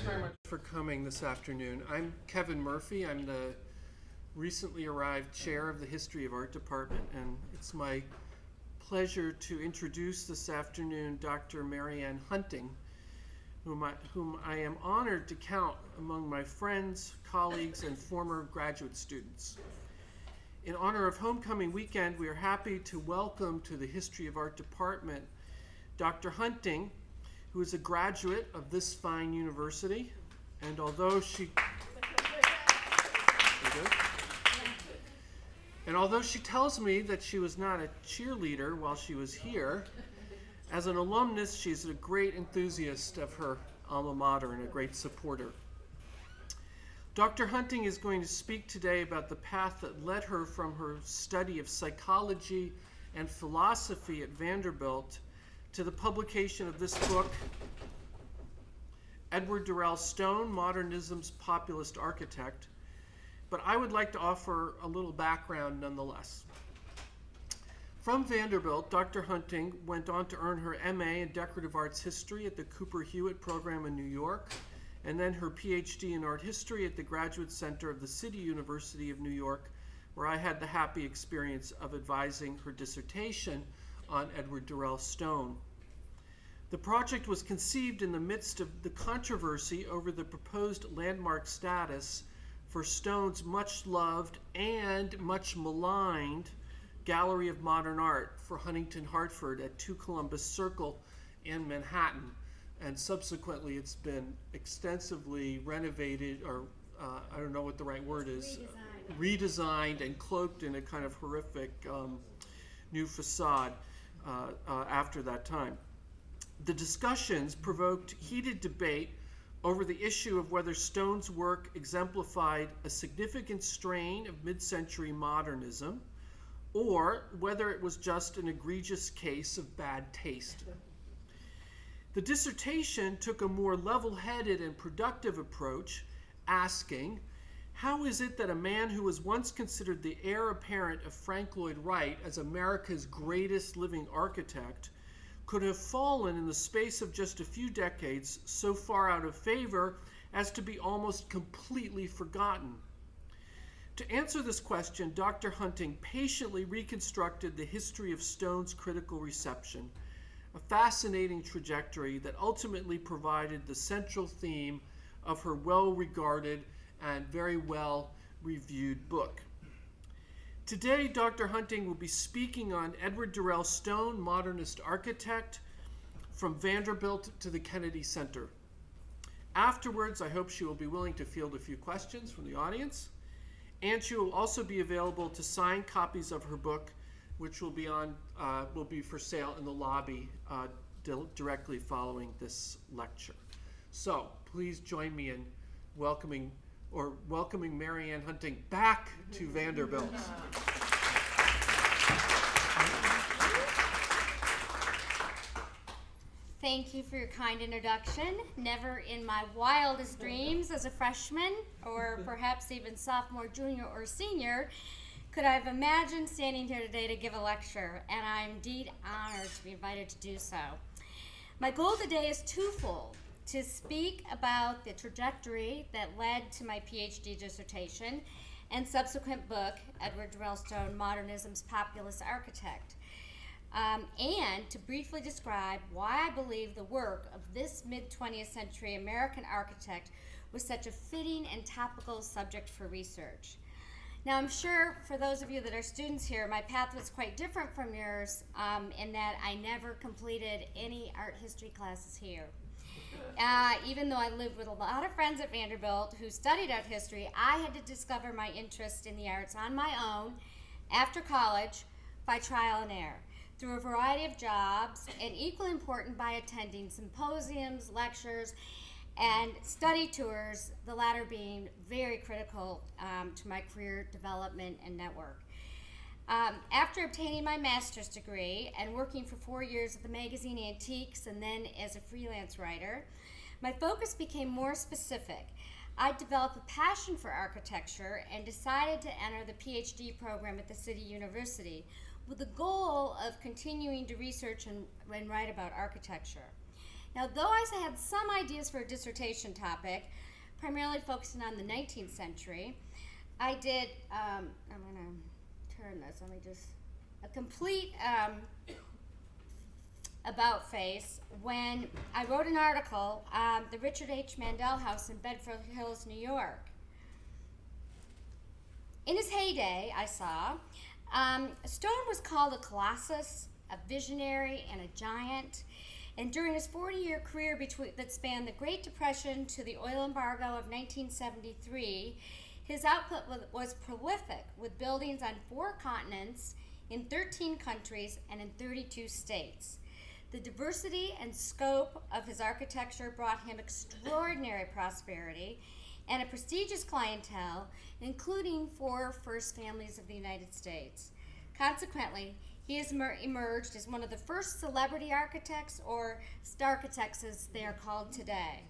very much for coming this afternoon. I'm Kevin Murphy. I'm the recently arrived chair of the History of Art Department, and it's my pleasure to introduce this afternoon Dr. Marianne Hunting, whom I am honored to count among my friends, colleagues, and former graduate students. In honor of Homecoming Weekend, we are happy to welcome to the History of Art Department Dr. Hunting, who is a graduate of this fine university, and although she tells me that she was not a cheerleader while she was here, as an alumnus, she's a great enthusiast of her alma mater and a great supporter. Dr. Hunting is going to speak today about the path that led her from her study of psychology and philosophy at Vanderbilt to the publication of this book, Edward Durell Stone, Modernism's Populist Architect. But I would like to offer a little background nonetheless. From Vanderbilt, Dr. Hunting went on to earn her MA in Decorative Arts History at the Cooper Hewitt program in New York, and then her PhD in Art History at the Graduate Center of the City University of New York, where I had the happy experience of advising her dissertation on Edward Durell Stone. The project was conceived in the midst of the controversy over the proposed landmark status for Stone's much-loved and much maligned Gallery of Modern Art for Huntington Hartford at 2 Columbus Circle in Manhattan. And subsequently, it's been extensively renovated, or I don't know what the right word is, redesigned and cloaked in a kind of horrific new facade after that time. The discussions provoked heated debate over the issue of whether Stone's work exemplified a significant strain of mid-century modernism, or whether it was just an egregious case of bad taste. The dissertation took a more level-headed and productive approach, asking, how is it that a man who was once considered the heir apparent of Frank Lloyd Wright as America's greatest living architect could have fallen in the space of just a few decades so far out of favor as to be almost completely forgotten? To answer this question, Dr. Hunting patiently reconstructed the history of Stone's critical reception, a fascinating trajectory that ultimately provided the central theme of her well-regarded and very well-reviewed book. Today, Dr. Hunting will be speaking on Edward Durell Stone, Modernist Architect, from Vanderbilt to the Kennedy Center. Afterwards, I hope she will be willing to field a few questions from the audience, and she will also be available to sign copies of her book, which will be for sale in the lobby directly following this lecture. So please join me in welcoming Marianne Hunting back to Vanderbilt. Thank you for your kind introduction. Never in my wildest dreams as a freshman, or perhaps even sophomore, junior, or senior, could I have imagined standing here today to give a lecture, and I'm indeed honored to be invited to do so. My goal today is twofold: to speak about the trajectory that led to my PhD dissertation and subsequent book, Edward Durell Stone, Modernism's Populist Architect, and to briefly describe why I believe the work of this mid-20th century American architect was such a fitting and topical subject for research. Now, I'm sure for those of you that are students here, my path was quite different from yours in that I never completed any art history classes here. Even though I lived with a lot of friends at Vanderbilt who studied art history, I had to discover my interest in the arts on my own after college by trial and error, through a variety of jobs, and equally important, by attending symposiums, lectures, and study tours, the latter being very critical to my career development and network. After obtaining my master's degree and working for 4 years at the magazine Antiques and then as a freelance writer, my focus became more specific. I developed a passion for architecture and decided to enter the PhD program at the City University with the goal of continuing to research and write about architecture. Now, though I had some ideas for a dissertation topic, primarily focusing on the 19th century, I did, I'm going to turn this, let me just, a complete about face when I wrote an article on the Richard H. Mandel House in Bedford Hills, New York. In his heyday, I saw, Stone was called a Colossus, a visionary, and a giant. And during his 40-year career that spanned the Great Depression to the oil embargo of 1973, his output was prolific, with buildings on 4 continents, in 13 countries, and in 32 states. The diversity and scope of his architecture brought him extraordinary prosperity and a prestigious clientele, including 4 first families of the United States. Consequently, he has emerged as one of the first celebrity architects, or starchitects as they are called today.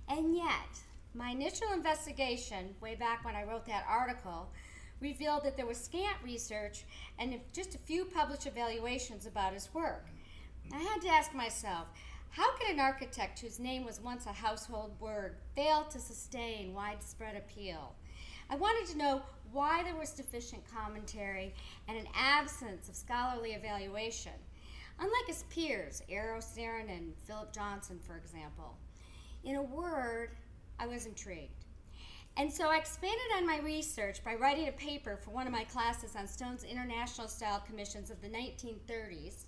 And yet, my initial investigation, way back when I wrote that article, revealed that there was scant research and just a few published evaluations about his work. I had to ask myself, how could an architect whose name was once a household word fail to sustain widespread appeal? I wanted to know why there was deficient commentary and an absence of scholarly evaluation, unlike his peers, Eero Saarinen and Philip Johnson, for example. In a word, I was intrigued. And so I expanded on my research by writing a paper for one of my classes on Stone's international style commissions of the 1930s,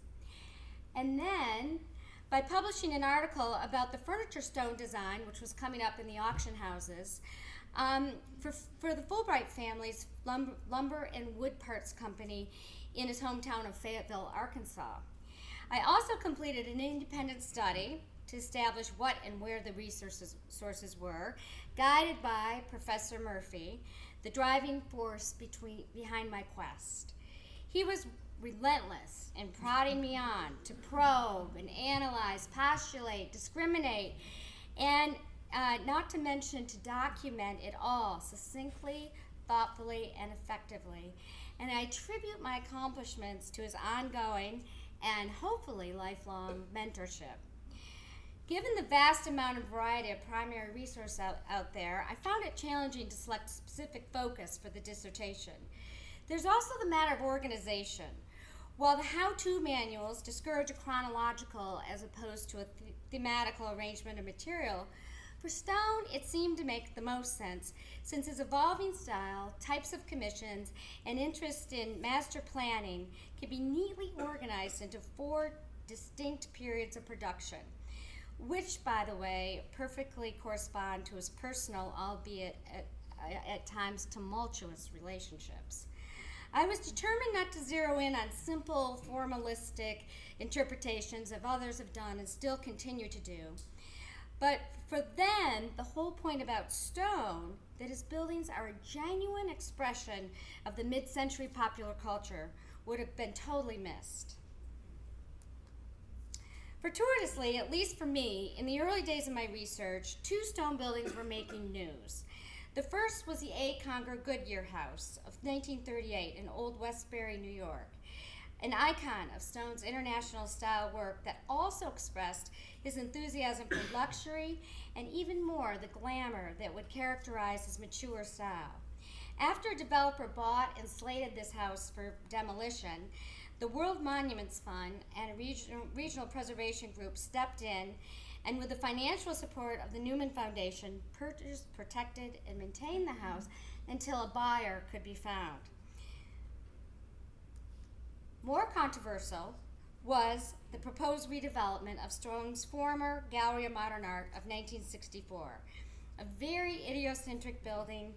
and then by publishing an article about the furniture Stone design, which was coming up in the auction houses, for the Fulbright family's lumber and wood parts company in his hometown of Fayetteville, Arkansas. I also completed an independent study to establish what and where the sources were, guided by Professor Murphy, the driving force behind my quest. He was relentless in prodding me on to probe and analyze, postulate, discriminate, and not to mention to document it all succinctly, thoughtfully, and effectively. And I attribute my accomplishments to his ongoing and hopefully lifelong mentorship. Given the vast amount of variety of primary resources out there, I found it challenging to select a specific focus for the dissertation. There's also the matter of organization. While the how-to manuals discourage a chronological as opposed to a thematical arrangement of material, for Stone, it seemed to make the most sense, since his evolving style, types of commissions, and interest in master planning can be neatly organized into 4 distinct periods of production, which, by the way, perfectly correspond to his personal, albeit at times tumultuous, relationships. I was determined not to zero in on simple, formalistic interpretations of others have done and still continue to do. But for them, the whole point about Stone, that his buildings are a genuine expression of the mid-century popular culture, would have been totally missed. Fortuitously, at least for me, in the early days of my research, 2 Stone buildings were making news. The first was the A. Conger Goodyear House of 1938 in Old Westbury, New York, an icon of Stone's international style work that also expressed his enthusiasm for luxury and even more the glamour that would characterize his mature style. After a developer bought and slated this house for demolition, the World Monuments Fund and a regional preservation group stepped in and with the financial support of the Newman Foundation, purchased, protected, and maintained the house until a buyer could be found. More controversial was the proposed redevelopment of Stone's former Gallery of Modern Art of 1964, a very idiosyncratic building,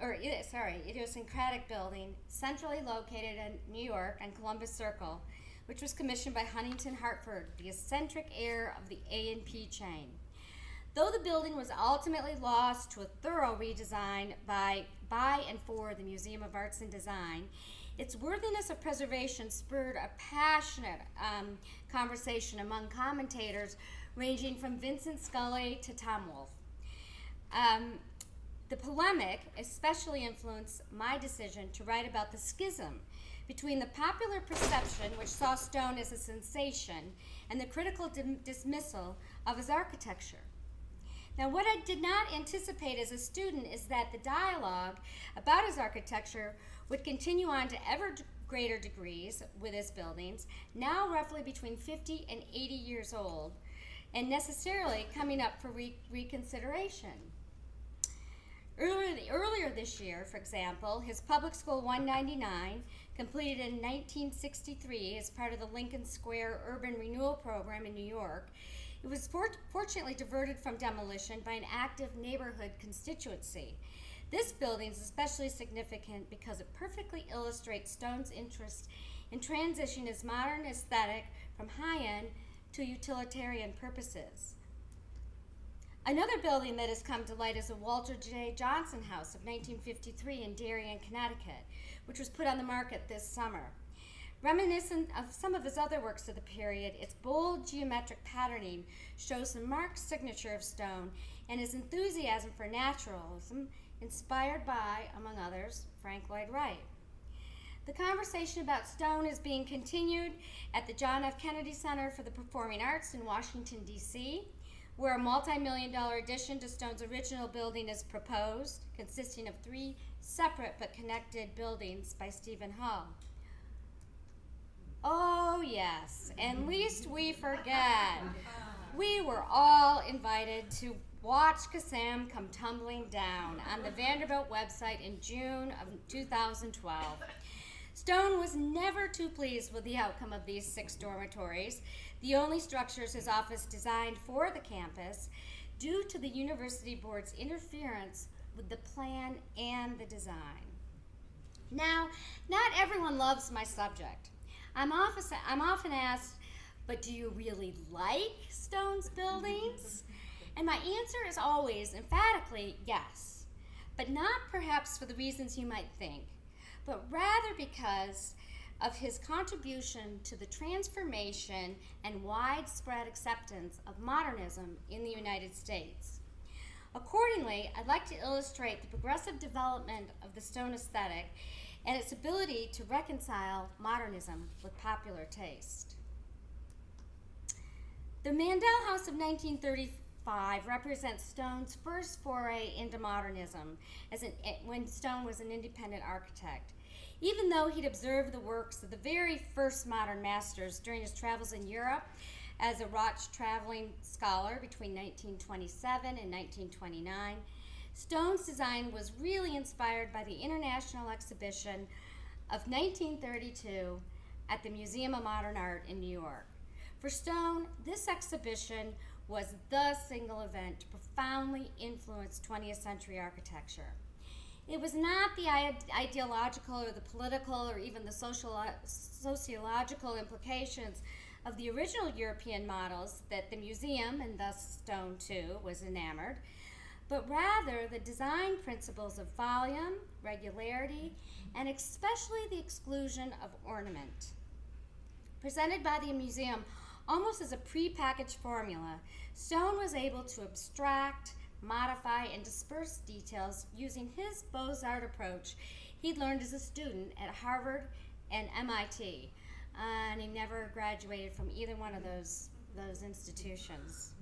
idiosyncratic building centrally located in New York on Columbus Circle, which was commissioned by Huntington Hartford, the eccentric heir of the A&P chain. Though the building was ultimately lost to a thorough redesign by and for the Museum of Arts and Design, its worthiness of preservation spurred a passionate conversation among commentators ranging from Vincent Scully to Tom Wolfe. The polemic especially influenced my decision to write about the schism between the popular perception, which saw Stone as a sensation, and the critical dismissal of his architecture. Now, what I did not anticipate as a student is that the dialogue about his architecture would continue on to ever greater degrees with his buildings, now roughly between 50 and 80 years old, and necessarily coming up for reconsideration. Earlier this year, for example, his Public School 199, completed in 1963 as part of the Lincoln Square Urban Renewal Program in New York, it was fortunately diverted from demolition by an active neighborhood constituency. This building is especially significant because it perfectly illustrates Stone's interest in transitioning his modern aesthetic from high-end to utilitarian purposes. Another building that has come to light is the Walter J. Johnson House of 1953 in Darien, Connecticut, which was put on the market this summer. Reminiscent of some of his other works of the period, its bold geometric patterning shows the marked signature of Stone and his enthusiasm for naturalism, inspired by, among others, Frank Lloyd Wright. The conversation about Stone is being continued at the John F. Kennedy Center for the Performing Arts in Washington, D.C., where a multi-million-dollar addition to Stone's original building is proposed, consisting of 3 separate but connected buildings by Stephen Hull. Oh, yes, and lest we forget, we were all invited to watch Kassam come tumbling down on the Vanderbilt website in June of 2012. Stone was never too pleased with the outcome of these 6 dormitories, the only structures his office designed for the campus, due to the university board's interference with the plan and the design. Now, not everyone loves my subject. I'm often asked, but do you really like Stone's buildings? And my answer is always emphatically yes, but not perhaps for the reasons you might think, but rather because of his contribution to the transformation and widespread acceptance of modernism in the United States. Accordingly, I'd like to illustrate the progressive development of the Stone aesthetic and its ability to reconcile modernism with popular taste. The Mandel House of 1935 represents Stone's first foray into modernism when Stone was an independent architect. Even though he'd observed the works of the very first modern masters during his travels in Europe as a Roch traveling scholar between 1927 and 1929, Stone's design was really inspired by the International Exhibition of 1932 at the Museum of Modern Art in New York. For Stone, this exhibition was the single event to profoundly influence 20th century architecture. It was not the ideological or the political or even the sociological implications of the original European models that the museum, and thus Stone too, was enamored, but rather the design principles of volume, regularity, and especially the exclusion of ornament. Presented by the museum almost as a pre-packaged formula, Stone was able to abstract, modify, and disperse details using his Beaux-Arts approach he'd learned as a student at Harvard and MIT, and he never graduated from either one of those institutions.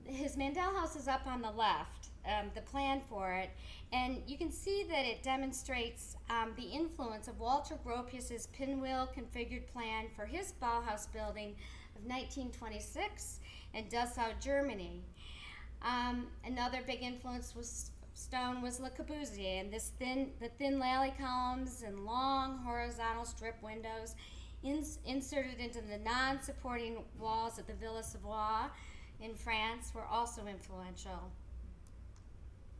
His Mandel House is up on the left, the plan for it, and you can see that it demonstrates the influence of Walter Gropius's pinwheel configured plan for his Bauhaus building of 1926 in Dessau, Germany. Another big influence was Stone was Le Corbusier, and the thin lally columns and long horizontal strip windows inserted into the non-supporting walls of the Villa Savoye in France were also influential.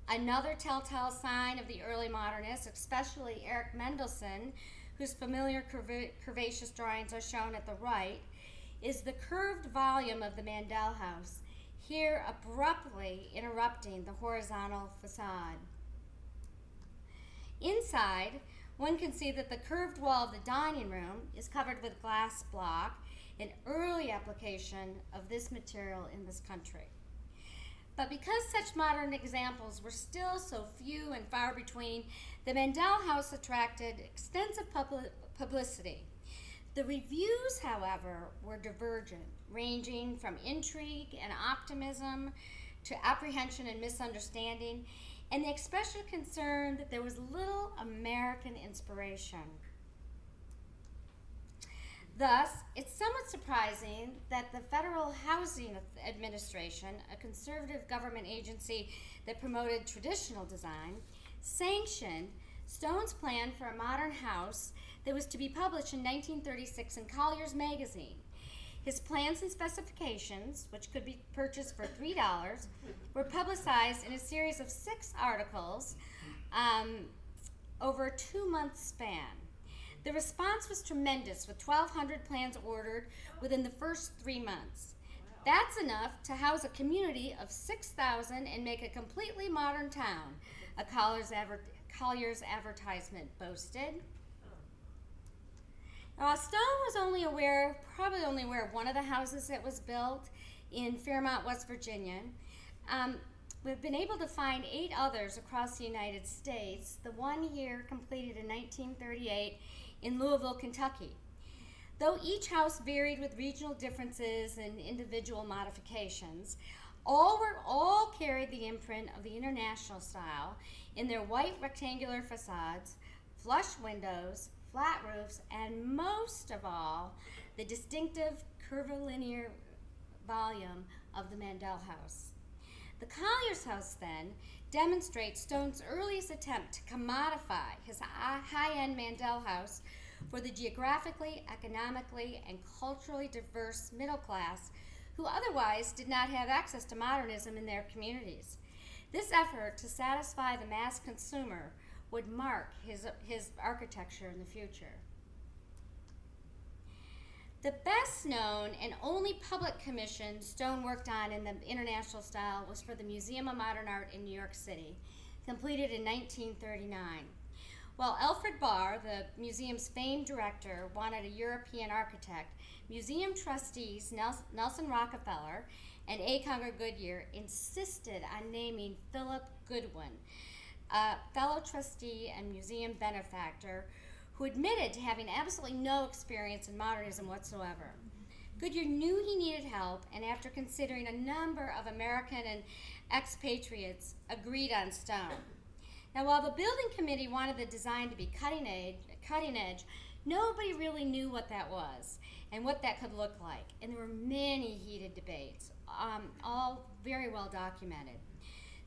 Another telltale sign of the early modernists, especially Eric Mendelsohn, whose familiar curvaceous drawings are shown at the right, is the curved volume of the Mandel House, here abruptly interrupting the horizontal facade. Inside, one can see that the curved wall of the dining room is covered with glass block, an early application of this material in this country. But because such modern examples were still so few and far between, the Mandel House attracted extensive publicity. The reviews, however, were divergent, ranging from intrigue and optimism to apprehension and misunderstanding, and they expressed concern that there was little American inspiration. Thus, it's somewhat surprising that the Federal Housing Administration, a conservative government agency that promoted traditional design, sanctioned Stone's plan for a modern house that was to be published in 1936 in Collier's magazine. His plans and specifications, which could be purchased for $3, were publicized in a series of 6 articles over a 2-month span. The response was tremendous, with 1,200 plans ordered within the first 3 months. That's enough to house a community of 6,000 and make a completely modern town, a Collier's advertisement boasted. Now, Stone was probably only aware of one of the houses that was built in Fairmont, West Virginia. We've been able to find 8 others across the United States, the one here completed in 1938 in Louisville, Kentucky. Though each house varied with regional differences and individual modifications, all carried the imprint of the international style in their white rectangular facades, flush windows, flat roofs, and most of all, the distinctive curvilinear volume of the Mandel House. The Collier's house, then, demonstrates Stone's earliest attempt to commodify his high-end Mandel House for the geographically, economically, and culturally diverse middle class who otherwise did not have access to modernism in their communities. This effort to satisfy the mass consumer would mark his architecture in the future. The best known and only public commission Stone worked on in the international style was for the Museum of Modern Art in New York City, completed in 1939. While Alfred Barr, the museum's famed director, wanted a European architect, museum trustees Nelson Rockefeller and A. Conger Goodyear insisted on naming Philip Goodwin, a fellow trustee and museum benefactor who admitted to having absolutely no experience in modernism whatsoever. Goodyear knew he needed help, and after considering a number of American and expatriates, agreed on Stone. Now, while the building committee wanted the design to be cutting edge, nobody really knew what that was and what that could look like, and there were many heated debates, all very well documented.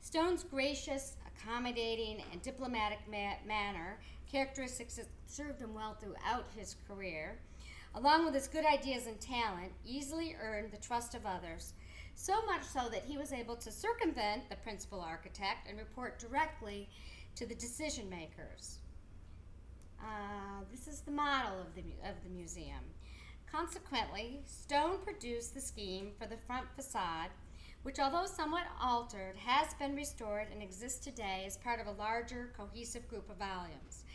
Stone's gracious, accommodating, and diplomatic manner, characteristics that served him well throughout his career, along with his good ideas and talent, easily earned the trust of others, so much so that he was able to circumvent the principal architect and report directly to the decision makers. This is the model of the museum. Consequently, Stone produced the scheme for the front facade, which, although somewhat altered, has been restored and exists today as part of a larger, cohesive group of volumes.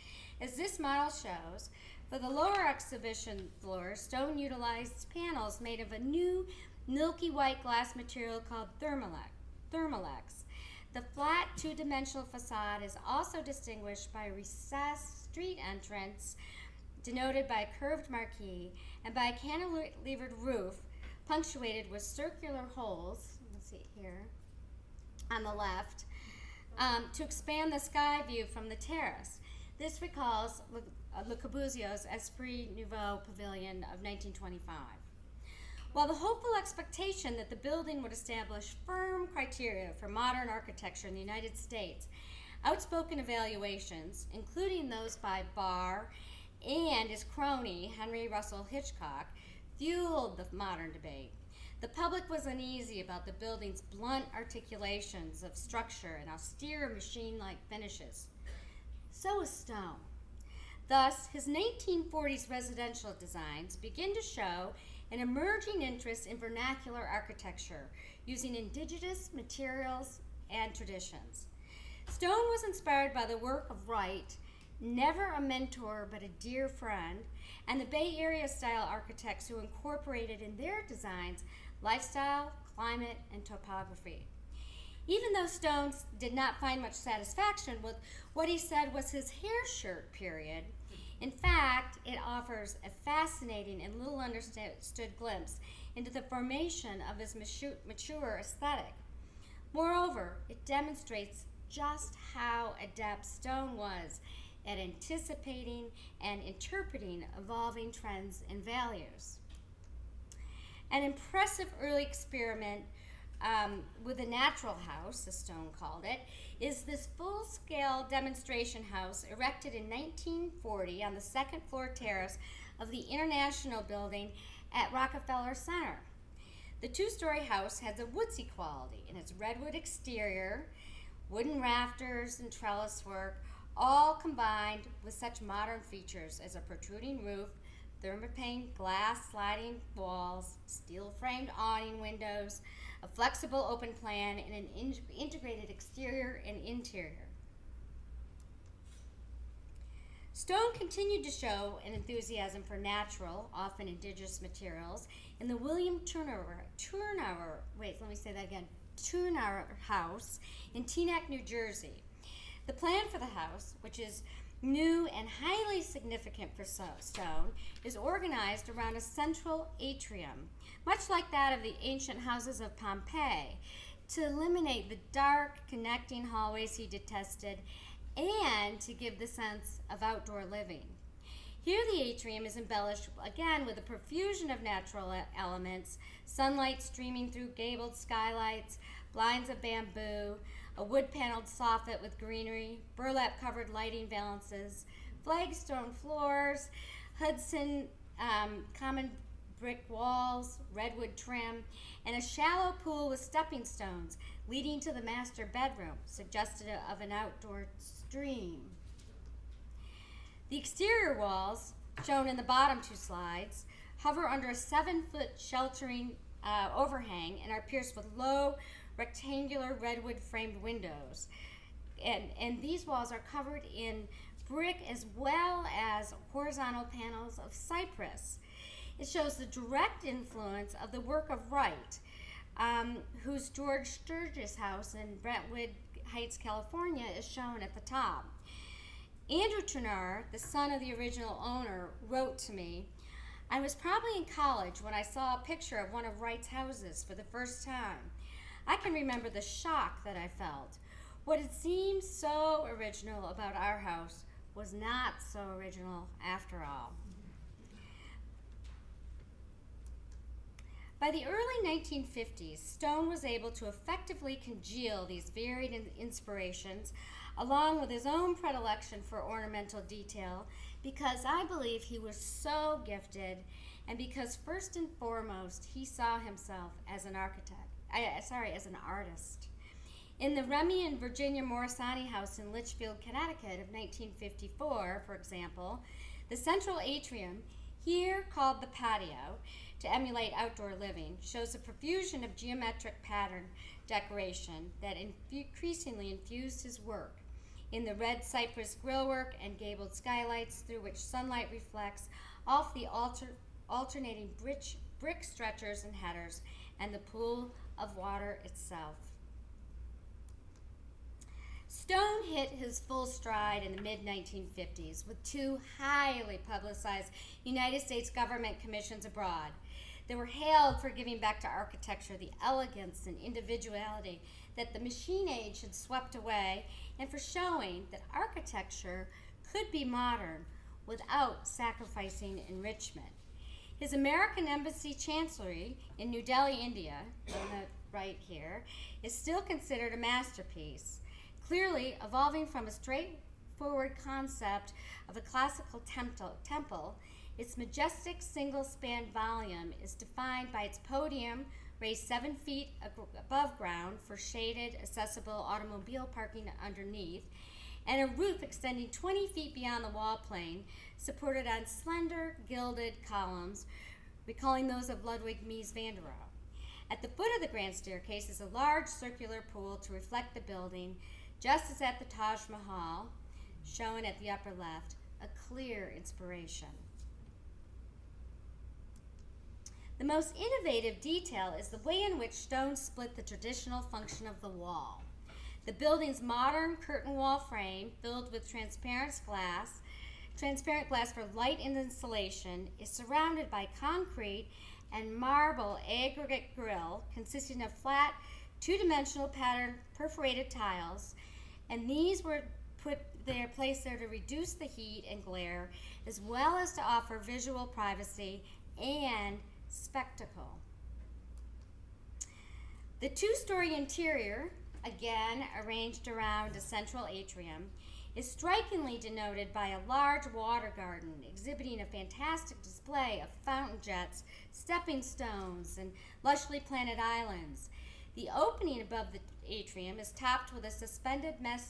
As this model shows, for the lower exhibition floor, Stone utilized panels made of a new milky white glass material called Thermolex. The flat two-dimensional facade is also distinguished by a recessed street entrance denoted by a curved marquee and by a cantilevered roof punctuated with circular holes, let's see here, on the left, to expand the sky view from the terrace. This recalls Le Corbusier's Esprit Nouveau Pavilion of 1925. While the hopeful expectation that the building would establish firm criteria for modern architecture in the United States, outspoken evaluations, including those by Barr and his crony, Henry Russell Hitchcock, fueled the modern debate. The public was uneasy about the building's blunt articulations of structure and austere machine-like finishes. So was Stone. Thus, his 1940s residential designs begin to show an emerging interest in vernacular architecture, using indigenous materials and traditions. Stone was inspired by the work of Wright, never a mentor but a dear friend, and the Bay Area style architects who incorporated in their designs lifestyle, climate, and topography. even though Stone did not find much satisfaction with what he said was his hair shirt period. In fact, it offers a fascinating and little understood glimpse into the formation of his mature aesthetic. Moreover, it demonstrates just how adept Stone was at anticipating and interpreting evolving trends and values. An impressive early experiment with a natural house, as Stone called it, is this full-scale demonstration house erected in 1940 on the second floor terrace of the International Building at Rockefeller Center. The two-story house has a woodsy quality in its redwood exterior, wooden rafters and trellis work, all combined with such modern features as a protruding roof, thermopane glass sliding walls, steel-framed awning windows, a flexible open plan, and an integrated exterior and interior. Stone continued to show an enthusiasm for natural, often indigenous materials in the William Turnour House in Teaneck, New Jersey. The plan for the house, which is new and highly significant for Stone, is organized around a central atrium, much like that of the ancient houses of Pompeii, to eliminate the dark, connecting hallways he detested and to give the sense of outdoor living. Here the atrium is embellished again with a profusion of natural elements, sunlight streaming through gabled skylights, blinds of bamboo, a wood-paneled soffit with greenery, burlap-covered lighting valances, flagstone floors, Hudson common brick walls, redwood trim, and a shallow pool with stepping stones leading to the master bedroom, suggestive of an outdoor stream. The exterior walls, shown in the bottom two slides, hover under a 7-foot sheltering overhang and are pierced with low, rectangular redwood framed windows. And these walls are covered in brick as well as horizontal panels of cypress. It shows the direct influence of the work of Wright, whose George Sturgis house in Brentwood Heights, California is shown at the top. Andrew Turner, the son of the original owner, wrote to me, "I was probably in college when I saw a picture of one of Wright's houses for the first time. I can remember the shock that I felt. What had seemed so original about our house was not so original after all." By the early 1950s, Stone was able to effectively congeal these varied inspirations along with his own predilection for ornamental detail because I believe he was so gifted and because first and foremost he saw himself as an as an artist. In the Remy and Virginia Morisani house in Litchfield, Connecticut of 1954, for example, the central atrium, here called the patio, to emulate outdoor living, shows a profusion of geometric pattern decoration that increasingly infused his work in the red cypress grillwork and gabled skylights through which sunlight reflects off the alternating brick stretchers and headers and the pool of water itself. Stone hit his full stride in the mid-1950s with two highly publicized United States government commissions abroad. They were hailed for giving back to architecture the elegance and individuality that the machine age had swept away, and for showing that architecture could be modern without sacrificing enrichment. His American Embassy Chancellery in New Delhi, India, on the right here, is still considered a masterpiece, clearly evolving from a straightforward concept of a classical temple. Its majestic single-span volume is defined by its podium raised 7 feet above ground for shaded, accessible automobile parking underneath, and a roof extending 20 feet beyond the wall plane, supported on slender, gilded columns, recalling those of Ludwig Mies van der Rohe. At the foot of the grand staircase is a large circular pool to reflect the building, just as at the Taj Mahal, shown at the upper left, a clear inspiration. The most innovative detail is the way in which stone split the traditional function of the wall. The building's modern curtain wall frame, filled with transparent glass for light and insulation, is surrounded by concrete and marble aggregate grille consisting of flat, two-dimensional patterned perforated tiles, and these were placed there to reduce the heat and glare, as well as to offer visual privacy and spectacle. The two-story interior, again arranged around a central atrium, is strikingly denoted by a large water garden exhibiting a fantastic display of fountain jets, stepping stones, and lushly planted islands. The opening above the atrium is topped with a suspended mesh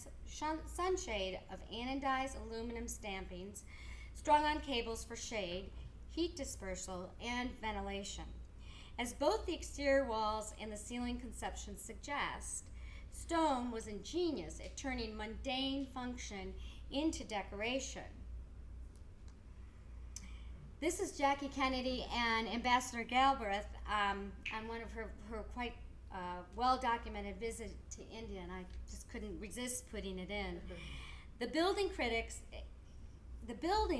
sunshade of anodized aluminum stampings strung on cables for shade, heat dispersal, and ventilation. As both the exterior walls and the ceiling conception suggest, stone was ingenious at turning mundane function into decoration. This is Jackie Kennedy and Ambassador Galbraith on one of her quite well-documented visit to India, and I just couldn't resist putting it in. The building,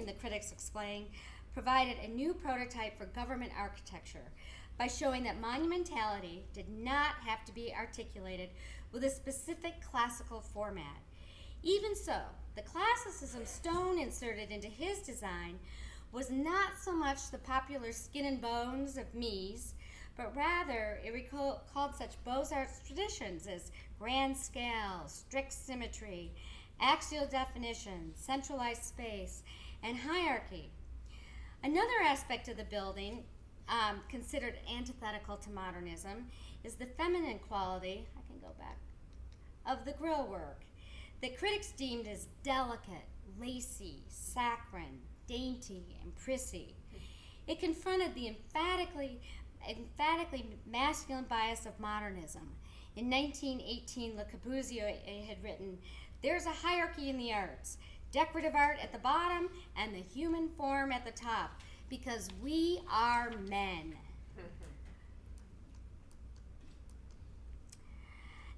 the critics explain, provided a new prototype for government architecture by showing that monumentality did not have to be articulated with a specific classical format. Even so, the classicism Stone inserted into his design was not so much the popular skin and bones of Mies, but rather it recalled such Beaux-Arts traditions as grand scale, strict symmetry, axial definition, centralized space, and hierarchy. Another aspect of the building, considered antithetical to modernism, is the feminine quality, I can go back, of the grille work that critics deemed as delicate, lacy, saccharine, dainty, and prissy. It confronted the emphatically masculine bias of modernism. In 1918, Le Corbusier had written, "There's a hierarchy in the arts, decorative art at the bottom and the human form at the top, because we are men."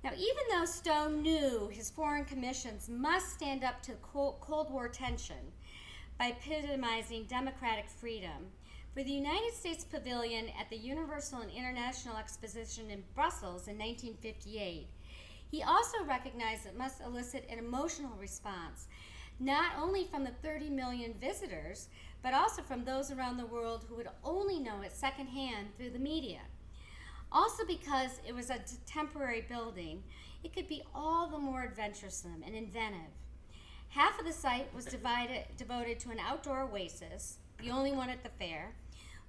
Now, even though Stone knew his foreign commissions must stand up to Cold War tension by epitomizing democratic freedom, for the United States Pavilion at the Universal and International Exposition in Brussels in 1958, he also recognized it must elicit an emotional response, not only from the 30 million visitors, but also from those around the world who would only know it secondhand through the media. Also, because it was a temporary building, it could be all the more adventuresome and inventive. Half of the site was devoted to an outdoor oasis, the only one at the fair,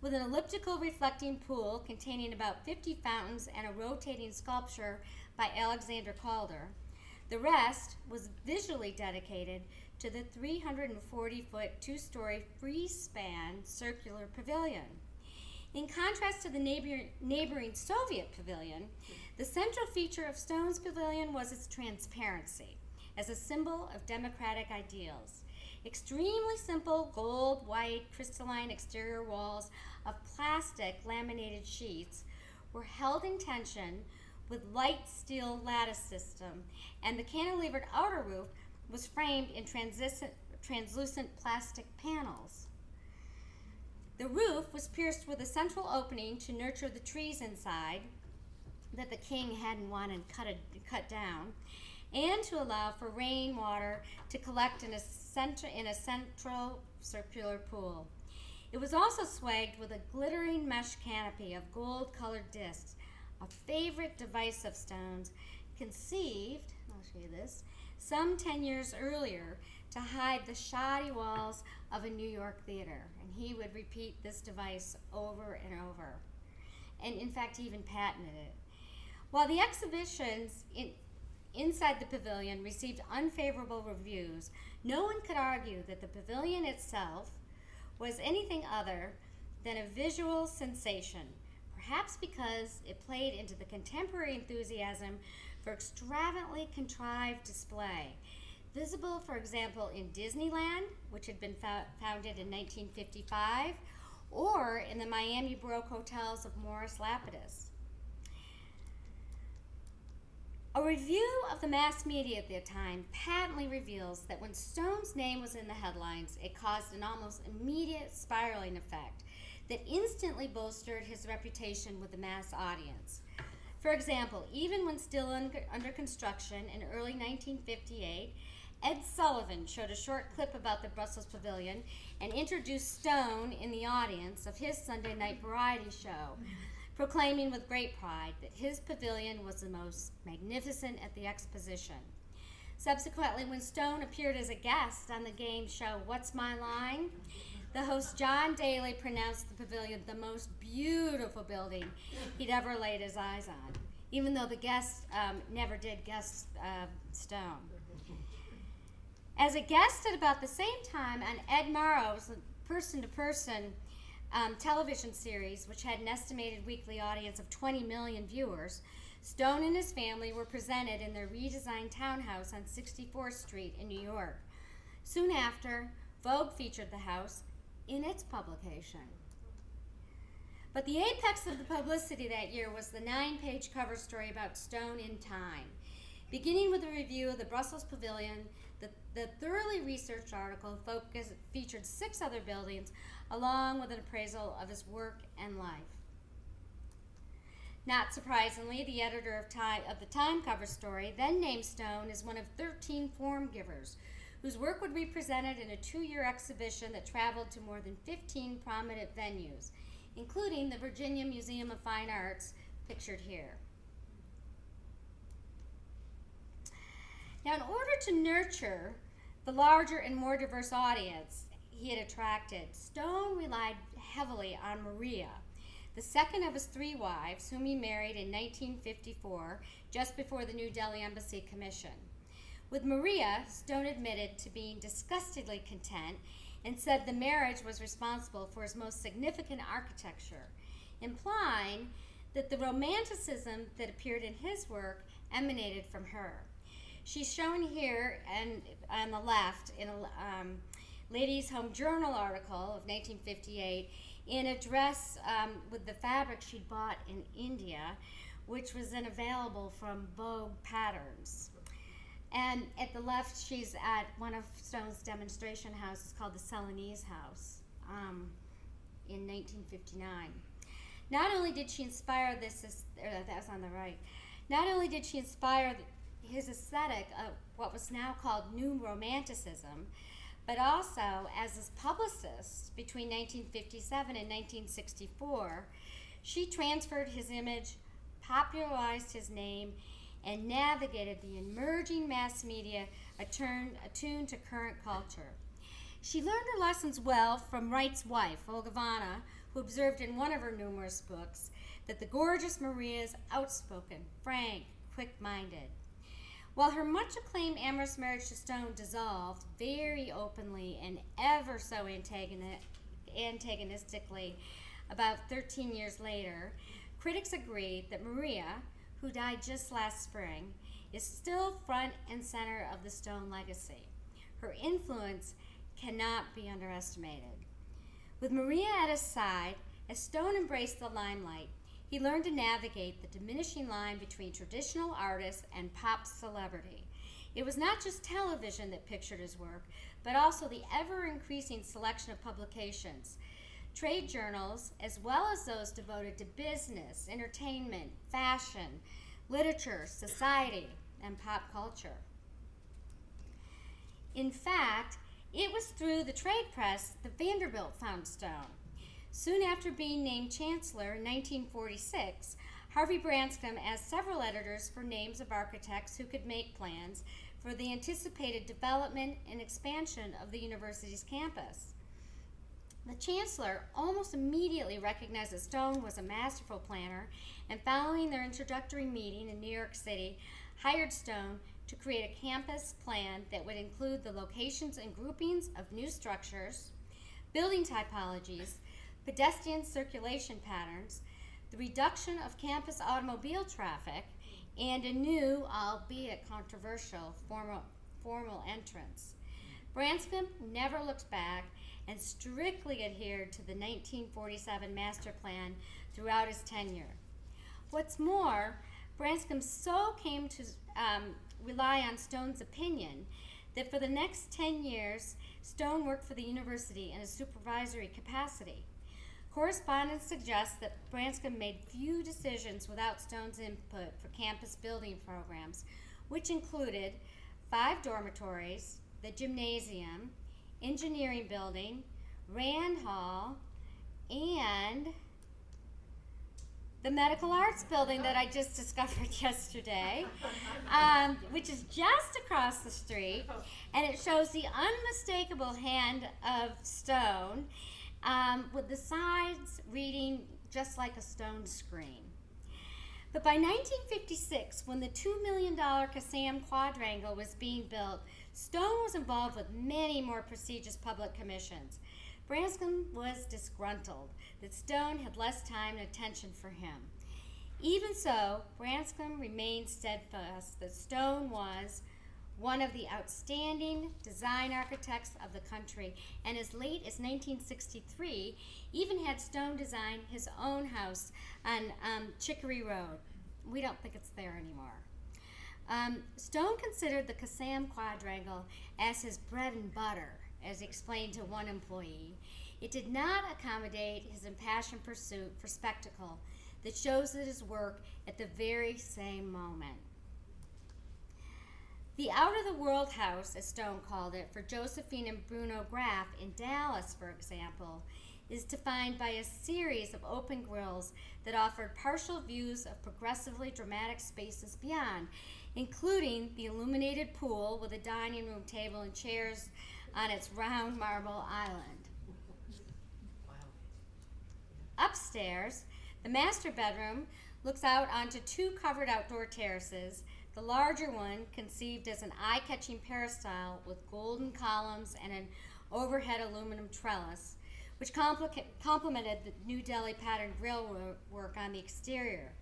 with an elliptical reflecting pool containing about 50 fountains and a rotating sculpture by Alexander Calder. The rest was visually dedicated to the 340-foot, two-story free-span circular pavilion. In contrast to the neighboring Soviet pavilion, the central feature of Stone's pavilion was its transparency as a symbol of democratic ideals. Extremely simple gold, white, crystalline exterior walls of plastic laminated sheets were held in tension with light steel lattice system, and the cantilevered outer roof was framed in translucent plastic panels. The roof was pierced with a central opening to nurture the trees inside that the king hadn't wanted cut down, and to allow for rainwater to collect in a central circular pool. It was also swagged with a glittering mesh canopy of gold-colored discs, a favorite device of Stone's, conceived, I'll show you this, some 10 years earlier to hide the shoddy walls of a New York theater. And he would repeat this device over and over. And in fact, he even patented it. While the exhibitions inside the pavilion received unfavorable reviews, no one could argue that the pavilion itself was anything other than a visual sensation, perhaps because it played into the contemporary enthusiasm for extravagantly contrived display, visible, for example, in Disneyland, which had been founded in 1955, or in the Miami Baroque hotels of Morris Lapidus. A review of the mass media at the time patently reveals that when Stone's name was in the headlines, it caused an almost immediate spiraling effect that instantly bolstered his reputation with the mass audience. For example, even when still under construction in early 1958, Ed Sullivan showed a short clip about the Brussels Pavilion and introduced Stone in the audience of his Sunday night variety show, proclaiming with great pride that his pavilion was the most magnificent at the exposition. Subsequently, when Stone appeared as a guest on the game show What's My Line, the host John Daly pronounced the pavilion the most beautiful building he'd ever laid his eyes on, even though the guest never did guest Stone. As a guest at about the same time on Ed Morrow's person-to-person television series, which had an estimated weekly audience of 20 million viewers, Stone and his family were presented in their redesigned townhouse on 64th Street in New York. Soon after, Vogue featured the house in its publication. But the apex of the publicity that year was the 9-page cover story about Stone in Time. Beginning with a review of the Brussels Pavilion, the thoroughly researched article featured 6 other buildings, along with an appraisal of his work and life. Not surprisingly, the editor of the Time cover story then named Stone as one of 13 form givers, whose work would be presented in a 2-year exhibition that traveled to more than 15 prominent venues, including the Virginia Museum of Fine Arts, pictured here. Now, in order to nurture the larger and more diverse audience he had attracted, Stone relied heavily on Maria, the second of his 3 wives, whom he married in 1954, just before the New Delhi Embassy Commission. With Maria, Stone admitted to being disgustingly content and said the marriage was responsible for his most significant architecture, implying that the romanticism that appeared in his work emanated from her. She's shown here and on the left in a Ladies' Home Journal article of 1958 in a dress with the fabric she'd bought in India, which was then available from Vogue Patterns. And at the left, she's at one of Stone's demonstration houses called the Celanese House in 1959. Not only did she inspire that was on the right, not only did she inspire his aesthetic of what was now called New Romanticism, but also as his publicist between 1957 and 1964, she transferred his image, popularized his name, and navigated the emerging mass media attuned to current culture. She learned her lessons well from Wright's wife, Olga Vanna, who observed in one of her numerous books that the gorgeous Maria is outspoken, frank, quick-minded. While her much-acclaimed amorous marriage to Stone dissolved very openly and ever so antagonistically about 13 years later, critics agreed that Maria, who died just last spring, is still front and center of the Stone legacy. Her influence cannot be underestimated. With Maria at his side, as Stone embraced the limelight, he learned to navigate the diminishing line between traditional artist and pop celebrity. It was not just television that pictured his work, but also the ever-increasing selection of publications, trade journals, as well as those devoted to business, entertainment, fashion, literature, society, and pop culture. In fact, it was through the trade press that Vanderbilt found Stone. Soon after being named chancellor in 1946, Harvey Branscombe asked several editors for names of architects who could make plans for the anticipated development and expansion of the university's campus. The chancellor almost immediately recognized that Stone was a masterful planner, and following their introductory meeting in New York City, hired Stone to create a campus plan that would include the locations and groupings of new structures, building typologies, pedestrian circulation patterns, the reduction of campus automobile traffic, and a new, albeit controversial, formal entrance. Branscombe never looked back and strictly adhered to the 1947 master plan throughout his tenure. What's more, Branscombe so came to rely on Stone's opinion that for the next 10 years, Stone worked for the university in a supervisory capacity. Correspondence suggests that Branscombe made few decisions without Stone's input for campus building programs, which included 5 dormitories, the gymnasium, engineering building, Rand Hall, and the medical arts building that I just discovered yesterday, which is just across the street, and it shows the unmistakable hand of Stone, with the sides reading just like a stone screen. But by 1956, when the $2 million Kassam Quadrangle was being built, Stone was involved with many more prestigious public commissions. Branscombe was disgruntled that Stone had less time and attention for him. Even so, Branscombe remained steadfast that Stone was one of the outstanding design architects of the country, and as late as 1963 even had Stone design his own house on Chicory Road. We don't think it's there anymore. Stone considered the Kassam Quadrangle as his bread and butter, as he explained to one employee. It did not accommodate his impassioned pursuit for spectacle that shows at his work at the very same moment. The out-of-the-world house, as Stone called it, for Josephine and Bruno Graff in Dallas, for example, is defined by a series of open grilles that offered partial views of progressively dramatic spaces beyond, including the illuminated pool with a dining room table and chairs on its round marble island. Upstairs, the master bedroom looks out onto 2 covered outdoor terraces, the larger one conceived as an eye-catching peristyle with golden columns and an overhead aluminum trellis, which complemented the New Delhi pattern grille work on the exterior.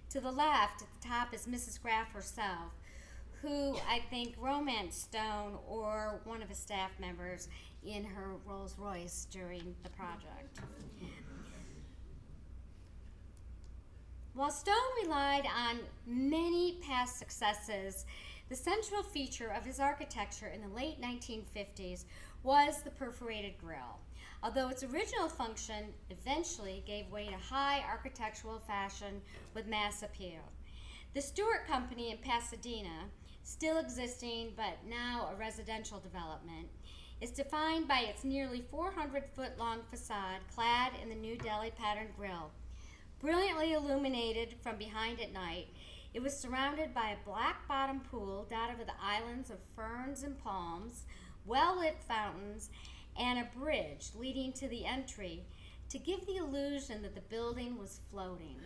To the left, at the top, is Mrs. Graff herself, who I think romanced Stone or one of his staff members in her Rolls Royce during the project. While Stone relied on many past successes, the central feature of his architecture in the late 1950s was the perforated grille, although its original function eventually gave way to high architectural fashion with mass appeal. The Stewart Company in Pasadena, still existing but now a residential development, is defined by its nearly 400-foot-long facade clad in the New Delhi pattern grille. Brilliantly illuminated from behind at night, it was surrounded by a black-bottom pool dotted with islands of ferns and palms, well-lit fountains, and a bridge leading to the entry to give the illusion that the building was floating.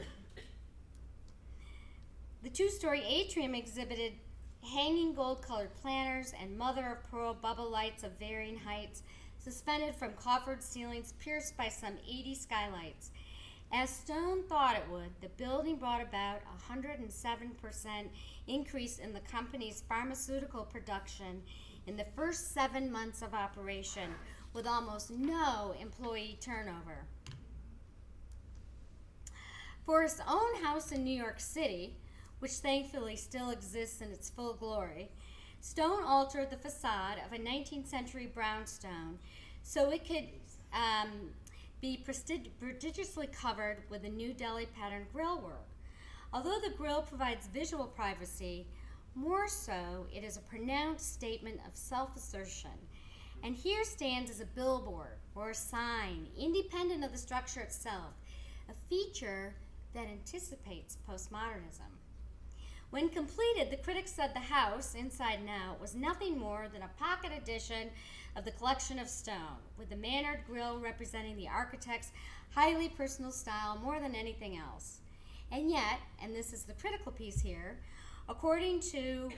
The 2-story atrium exhibited hanging gold-colored planters and mother-of-pearl bubble lights of varying heights suspended from coffered ceilings pierced by some 80 skylights. As Stone thought it would, the building brought about a 107% increase in the company's pharmaceutical production in the first 7 months of operation, with almost no employee turnover. For his own house in New York City, which thankfully still exists in its full glory, Stone altered the facade of a 19th century brownstone so it could be prodigiously covered with a New Delhi pattern grille work. Although the grille provides visual privacy, more so it is a pronounced statement of self-assertion, and here stands as a billboard or a sign, independent of the structure itself, a feature that anticipates postmodernism. When completed, the critics said the house, inside and out, was nothing more than a pocket edition of the collection of Stone, with the mannered grille representing the architect's highly personal style more than anything else. And yet, and this is the critical piece here, according to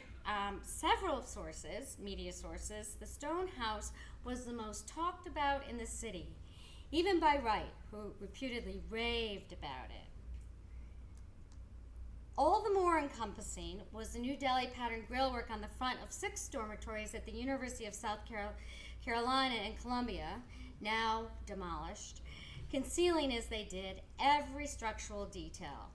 several sources, media sources, the Stone house was the most talked about in the city, even by Wright, who reputedly raved about it. All the more encompassing was the New Delhi pattern grillwork on the front of 6 dormitories at the University of South Carolina and Columbia, now demolished, concealing as they did every structural detail.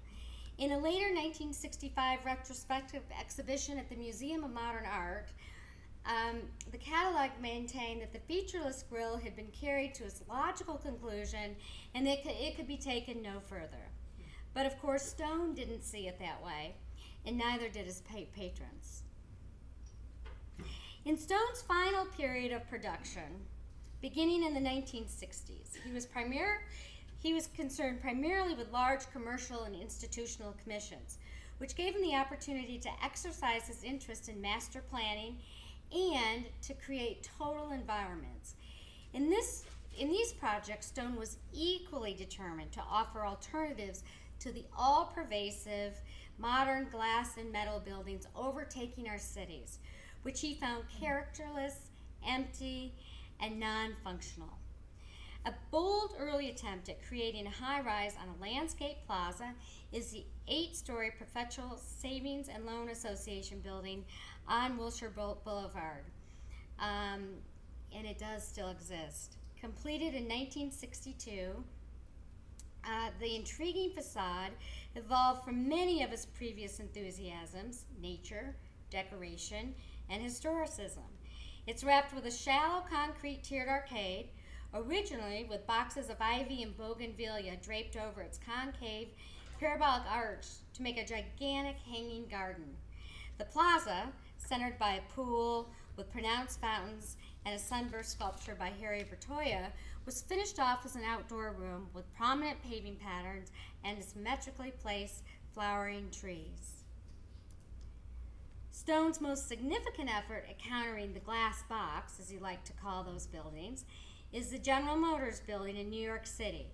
In a later 1965 retrospective exhibition at the Museum of Modern Art, the catalog maintained that the featureless grille had been carried to its logical conclusion and that it could be taken no further. But of course, Stone didn't see it that way, and neither did his patrons. In Stone's final period of production, beginning in the 1960s, he was concerned primarily with large commercial and institutional commissions, which gave him the opportunity to exercise his interest in master planning and to create total environments. In these projects, Stone was equally determined to offer alternatives to the all-pervasive modern glass and metal buildings overtaking our cities, which he found characterless, empty, and non-functional. A bold early attempt at creating a high-rise on a landscape plaza is the 8-story Perpetual Savings and Loan Association building on Wilshire Boulevard, and it does still exist. Completed in 1962, the intriguing facade evolved from many of his previous enthusiasms: nature, decoration, and historicism. It's wrapped with a shallow concrete tiered arcade, originally with boxes of ivy and bougainvillea draped over its concave parabolic arch to make a gigantic hanging garden. The plaza, centered by a pool with pronounced fountains and a sunburst sculpture by Harry Bertoia, was finished off as an outdoor room with prominent paving patterns and symmetrically placed flowering trees. Stone's most significant effort at countering the glass box, as he liked to call those buildings, is the General Motors building in New York City.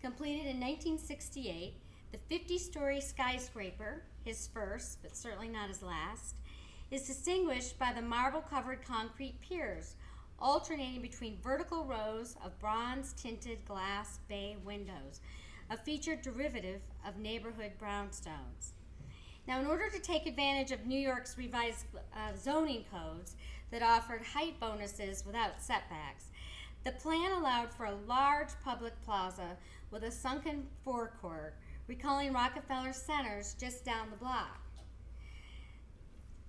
Completed in 1968, the 50-story skyscraper, his first, but certainly not his last, is distinguished by the marble-covered concrete piers, alternating between vertical rows of bronze-tinted glass bay windows, a featured derivative of neighborhood brownstones. Now, in order to take advantage of New York's revised zoning codes that offered height bonuses without setbacks, the plan allowed for a large public plaza with a sunken forecourt, recalling Rockefeller Center's just down the block.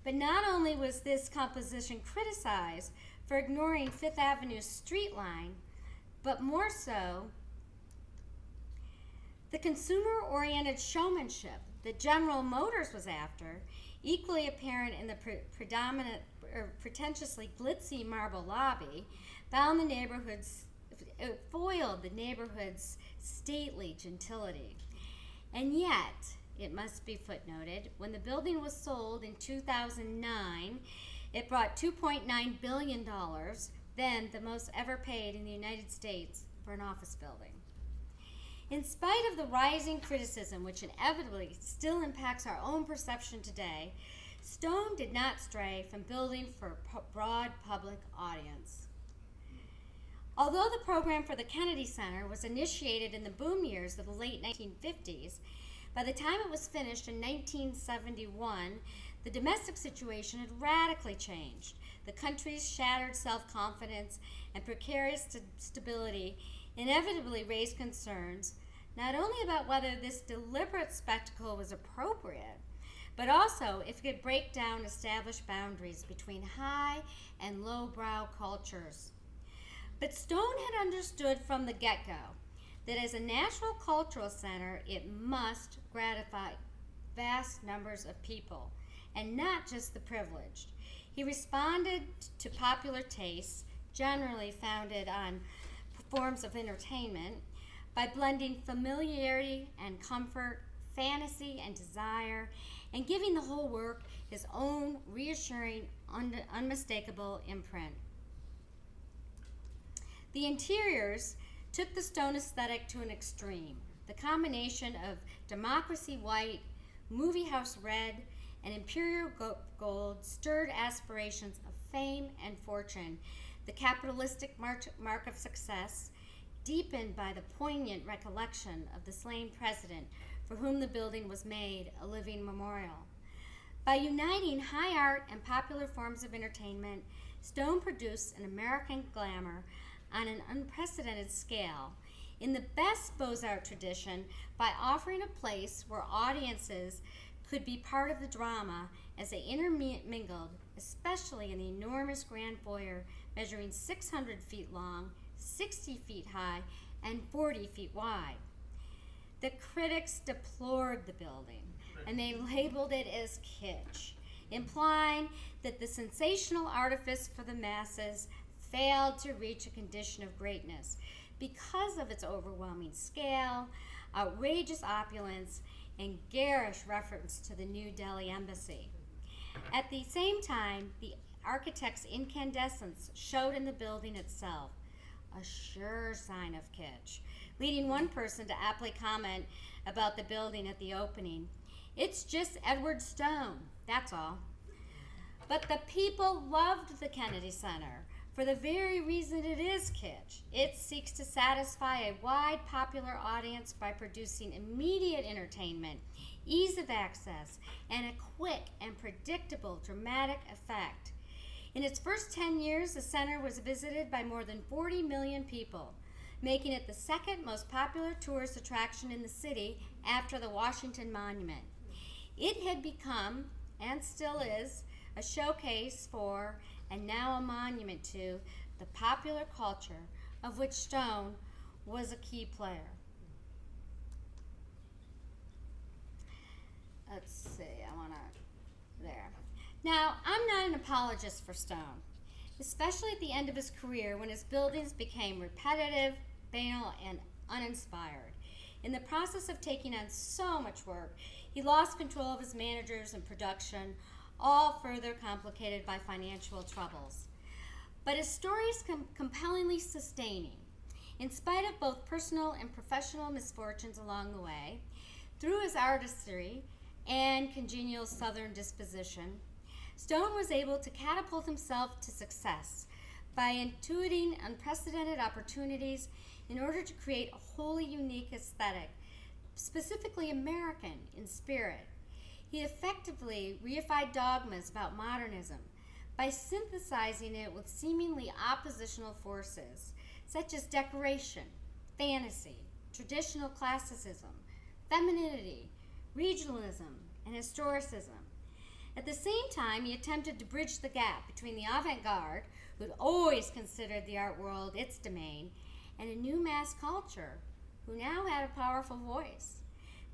But not only was this composition criticized for ignoring Fifth Avenue's street line, but more so, the consumer-oriented showmanship that General Motors was after, equally apparent in the pretentiously glitzy marble lobby, foiled the neighborhood's stately gentility. And yet, it must be footnoted, when the building was sold in 2009, it brought $2.9 billion, then the most ever paid in the United States for an office building. In spite of the rising criticism, which inevitably still impacts our own perception today, Stone did not stray from building for a broad public audience. Although the program for the Kennedy Center was initiated in the boom years of the late 1950s, by the time it was finished in 1971, the domestic situation had radically changed. The country's shattered self-confidence and precarious stability inevitably raised concerns not only about whether this deliberate spectacle was appropriate, but also if it could break down established boundaries between high and lowbrow cultures. But Stone had understood from the get-go that as a natural cultural center, it must gratify vast numbers of people, and not just the privileged. He responded to popular tastes, generally founded on forms of entertainment, by blending familiarity and comfort, fantasy and desire, and giving the whole work his own reassuring, unmistakable imprint. The interiors took the Stone aesthetic to an extreme. The combination of democracy white, movie house red, and imperial gold stirred aspirations of fame and fortune, the capitalistic mark of success, deepened by the poignant recollection of the slain president, for whom the building was made a living memorial. By uniting high art and popular forms of entertainment, Stone produced an American glamour on an unprecedented scale, in the best Beaux-Arts tradition, by offering a place where audiences could be part of the drama as they intermingled, especially in the enormous grand foyer measuring 600 feet long, 60 feet high, and 40 feet wide. The critics deplored the building, and they labeled it as kitsch, implying that the sensational artifice for the masses failed to reach a condition of greatness because of its overwhelming scale, outrageous opulence, and garish reference to the New Delhi embassy. At the same time, the architect's incandescence showed in the building itself, a sure sign of kitsch, leading one person to aptly comment about the building at the opening, "It's just Edward Stone, that's all." But the people loved the Kennedy Center for the very reason it is kitsch. It seeks to satisfy a wide popular audience by producing immediate entertainment, ease of access, and a quick and predictable dramatic effect. In its first 10 years, the center was visited by more than 40 million people, making it the second most popular tourist attraction in the city after the Washington Monument. It had become, and still is, a showcase for, and now a monument to, the popular culture of which Stone was a key player. Let's see, there. Now, I'm not an apologist for Stone, especially at the end of his career when his buildings became repetitive, banal, and uninspired. In the process of taking on so much work, he lost control of his managers and production, all further complicated by financial troubles. But his story is compellingly sustaining. In spite of both personal and professional misfortunes along the way, through his artistry and congenial Southern disposition, Stone was able to catapult himself to success by intuiting unprecedented opportunities in order to create a wholly unique aesthetic, specifically American in spirit. He effectively reified dogmas about modernism by synthesizing it with seemingly oppositional forces, such as decoration, fantasy, traditional classicism, femininity, regionalism, and historicism. At the same time, he attempted to bridge the gap between the avant-garde, who'd always considered the art world its domain, and a new mass culture, who now had a powerful voice.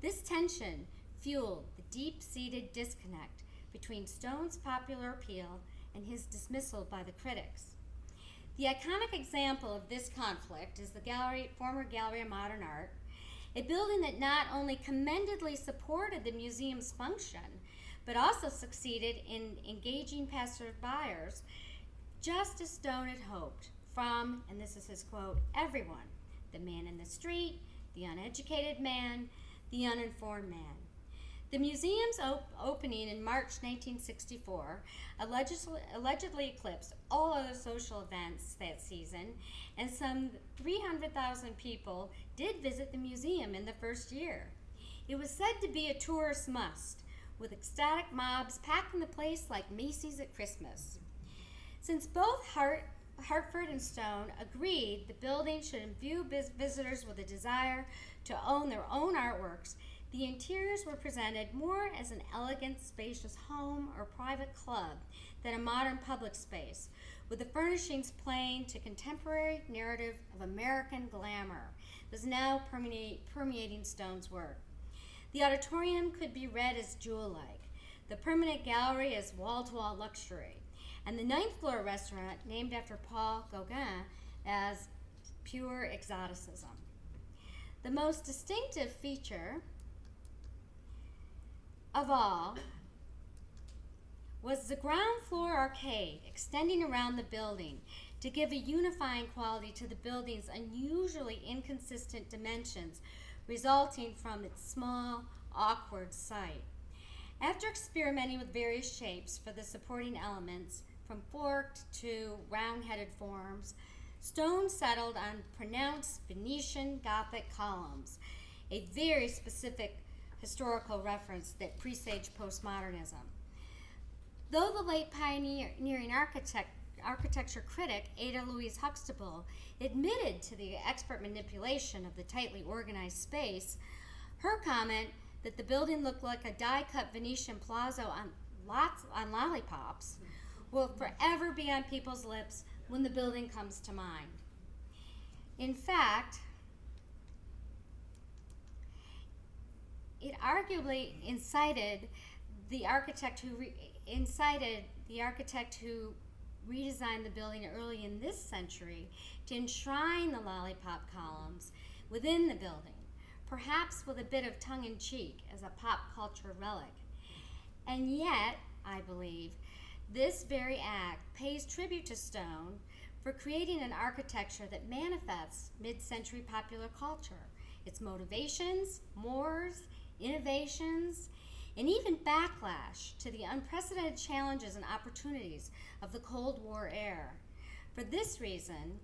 This tension fueled the deep-seated disconnect between Stone's popular appeal and his dismissal by the critics. The iconic example of this conflict is the former Gallery of Modern Art, a building that not only commendedly supported the museum's function, but also succeeded in engaging passersby, just as Stone had hoped, from, and this is his quote, everyone: the man in the street, the uneducated man, the uninformed man. The museum's opening in March 1964 allegedly eclipsed all other social events that season, and some 300,000 people did visit the museum in the first year. It was said to be a tourist must, with ecstatic mobs packing the place like Macy's at Christmas. Since both Hartford and Stone agreed the building should imbue visitors with a desire to own their own artworks, the interiors were presented more as an elegant, spacious home or private club than a modern public space, with the furnishings playing to contemporary narrative of American glamour that was now permeating Stone's work. The auditorium could be read as jewel-like, the permanent gallery as wall-to-wall luxury, and the ninth floor restaurant, named after Paul Gauguin, as pure exoticism. The most distinctive feature of all was the ground floor arcade extending around the building to give a unifying quality to the building's unusually inconsistent dimensions resulting from its small, awkward site. After experimenting with various shapes for the supporting elements, from forked to round-headed forms, Stone settled on pronounced Venetian Gothic columns, a very specific historical reference that presaged postmodernism. Though the late pioneering architecture critic Ada Louise Huxtable admitted to the expert manipulation of the tightly organized space, her comment that the building looked like a die-cut Venetian palazzo on lollipops will forever be on people's lips when the building comes to mind. In fact, it arguably incited the architect who redesigned the building early in this century to enshrine the lollipop columns within the building, perhaps with a bit of tongue-in-cheek as a pop culture relic. And yet, I believe, this very act pays tribute to Stone for creating an architecture that manifests mid-century popular culture, its motivations, mores, innovations, and even backlash to the unprecedented challenges and opportunities of the Cold War era. For this reason,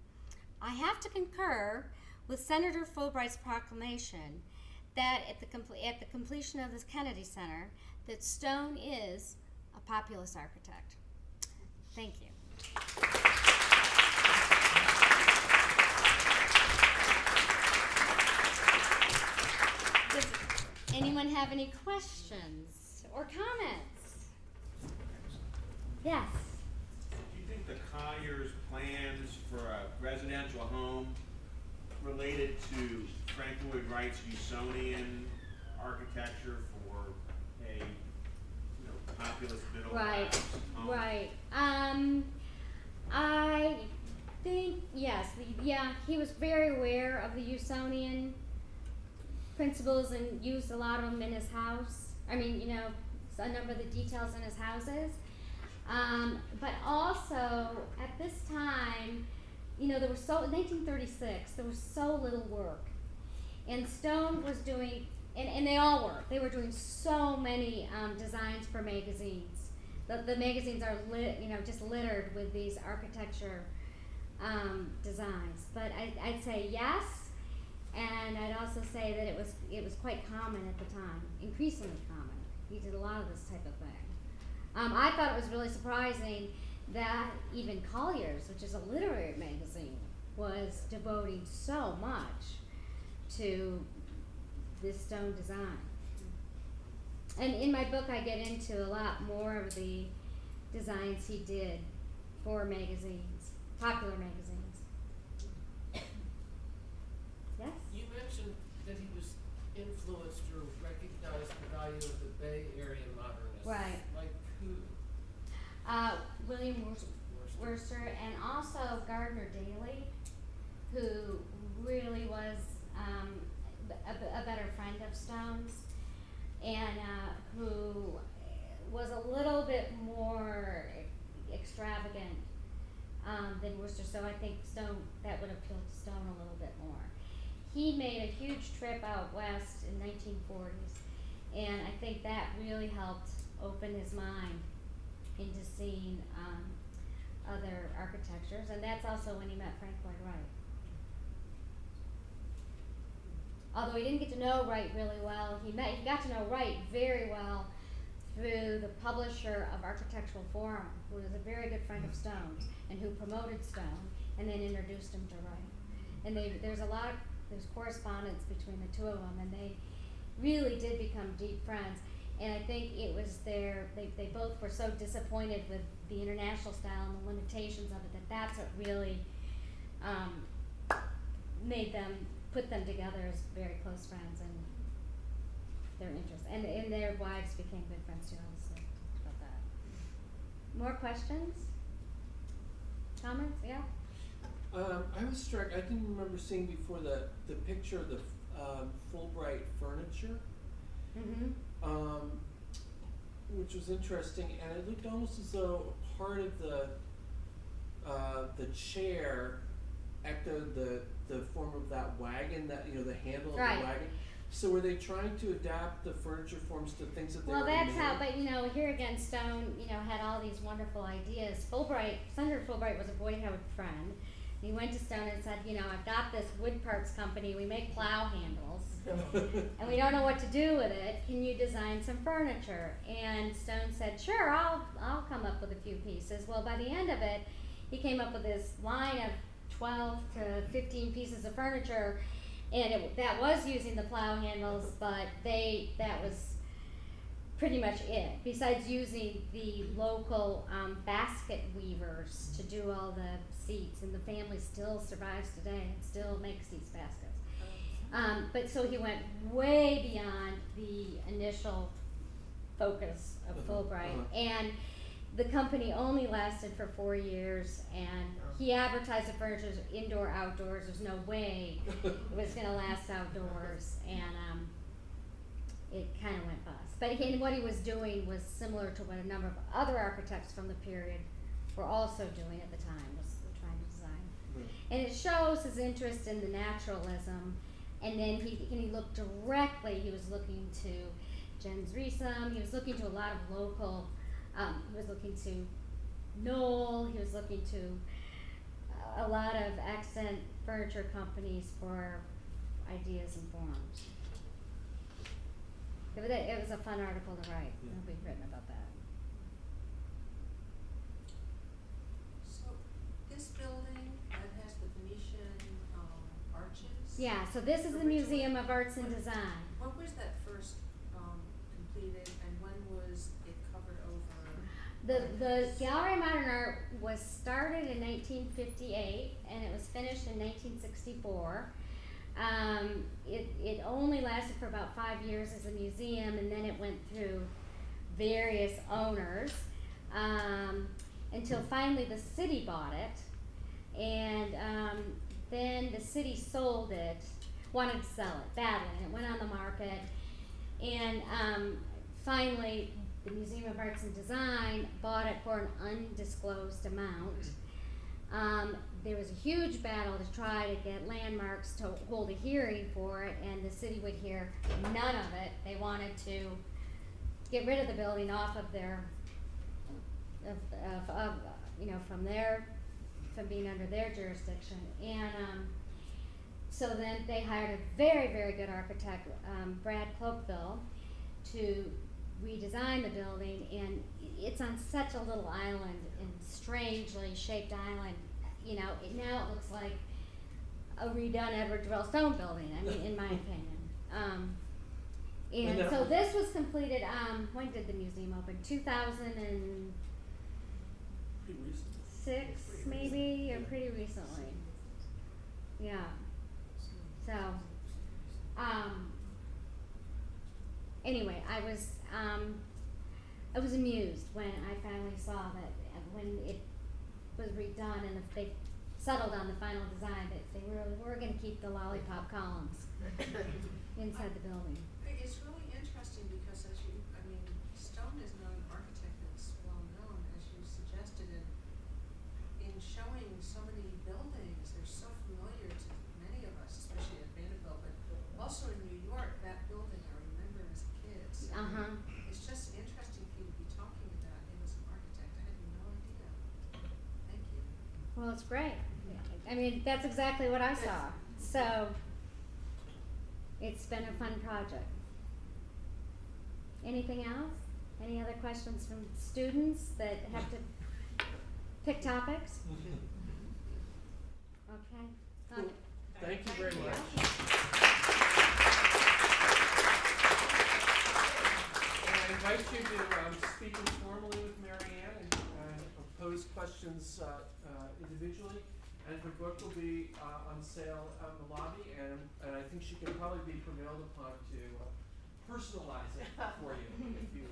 I have to concur with Senator Fulbright's proclamation that at the completion of the Kennedy Center, that Stone is a populist architect. Thank you. Does anyone have any questions or comments? Yes. Do you think the Collier's plans for a residential home related to Frank Lloyd Wright's Usonian architecture for a populist middle class home? Right. I think yes. He was very aware of the Usonian principles and used a lot of them in his house. I mean, a number of the details in his houses. But also at this time, there was in 1936, there was so little work, and Stone was doing, and they all were. They were doing so many designs for magazines. The magazines are just littered with these architecture designs. But I'd say yes, and I'd also say that it was quite common at the time, increasingly common. He did a lot of this type of thing. I thought it was really surprising that even Collier's, which is a literary magazine, was devoting so much to this Stone design. And in my book, I get into a lot more of the designs he did for magazines, popular magazines. Yes? You mentioned that he was influenced or recognized the value of the Bay Area modernists. Right. Like who? William Worcester, and also Gardner Daly, who really was a better friend of Stone's, and who was a little bit more extravagant than Worcester. So I think that would appeal to Stone a little bit more. He made a huge trip out west in 1940s, and I think that really helped open his mind into seeing other architectures, and that's also when he met Frank Lloyd Wright. Although he didn't get to know Wright really well, he got to know Wright very well through the publisher of Architectural Forum, who was a very good friend of Stone's and who promoted Stone and then introduced him to Wright. And there's correspondence between the two of them, and they really did become deep friends. And I think it was they both were so disappointed with the international style and the limitations of it that's what really put them together as very close friends, and their interests. And their wives became good friends too, obviously, about that. More questions? Comments? Yeah? I was struck, I didn't remember seeing before the picture of the Fulbright furniture. Mm-hmm. Which was interesting, and it looked almost as though part of the chair echoed the form of that wagon, that the handle of Right. the wagon. So were they trying to adapt the furniture forms to things that they Well, already that's made? how. But here again, Stone, had all these wonderful ideas. Senator Fulbright was a boyhood friend, He went to Stone and said, you know, I've got this wood parts company, we make plow handles, and we don't know what to do with it. Can you design some furniture? And Stone said, sure, I'll come up with a few pieces. Well, by the end of it, he came up with this line of 12 to 15 pieces of furniture, and that was using the plow handles, but that was pretty much it. Besides using the local basket weavers to do all the seats, and the family still survives today and still makes these baskets. But so he went way beyond the initial focus of Fulbright, and the company only lasted for 4 years, and he advertised the furniture as indoor, outdoors. There's no way it was going to last outdoors, and it kind of went bust. But what he was doing was similar to what a number of other architects from the period were also doing at the time, was trying to design. And it shows his interest in the naturalism, and then he looked directly, he was looking to Jens Riesum, he was looking to a lot of local, he was looking to Knoll, he was looking to a lot of accent furniture companies for ideas and forms. It was a fun article to write. We've written about that. So this building that has the Venetian arches? Yeah, so this is the Museum of Arts and Design. When was that first completed, and when was it covered over? The Gallery of Modern Art was started in 1958, and it was finished in 1964. It only lasted for about 5 years as a museum, and then it went through various owners until finally the city bought it, and then the city sold it, wanted to sell it badly, and it went on the market, and finally the Museum of Arts and Design bought it for an undisclosed amount. There was a huge battle to try to get Landmarks to hold a hearing for it, and the city would hear none of it. They wanted to get rid of the building off of their, from being under their jurisdiction. And so then they hired a very, very good architect, Brad Cloakville, to redesign the building, and it's on such a little island, and strangely shaped island. You know, now it looks like a redone Edward Durell Stone building, I mean, in my opinion. And so this was completed, when did the museum open? 2006, maybe, or pretty recently. Yeah. So, anyway, I was amused when I finally saw that when it was redone and if they settled on the final design, that they were going to keep the lollipop columns inside the building. It's really interesting because Stone is not an architect that's well known, as you suggested, and in showing so many buildings, they're so familiar to many of us, especially at Vanderbilt, but also in New York, that building I remember as a kid. So it's just interesting for you to be talking about him as an architect. I had no idea. Thank you. Well, it's great. I mean, that's exactly what I saw. So, it's been a fun project. Anything else? Any other questions from students that have to pick topics? Okay. Cool. Thank you very much. And I invite you to speak informally with Mary Ann and pose questions individually. And her book will be on sale out in the lobby, and I think she can probably be prevailed upon to personalize it for you if you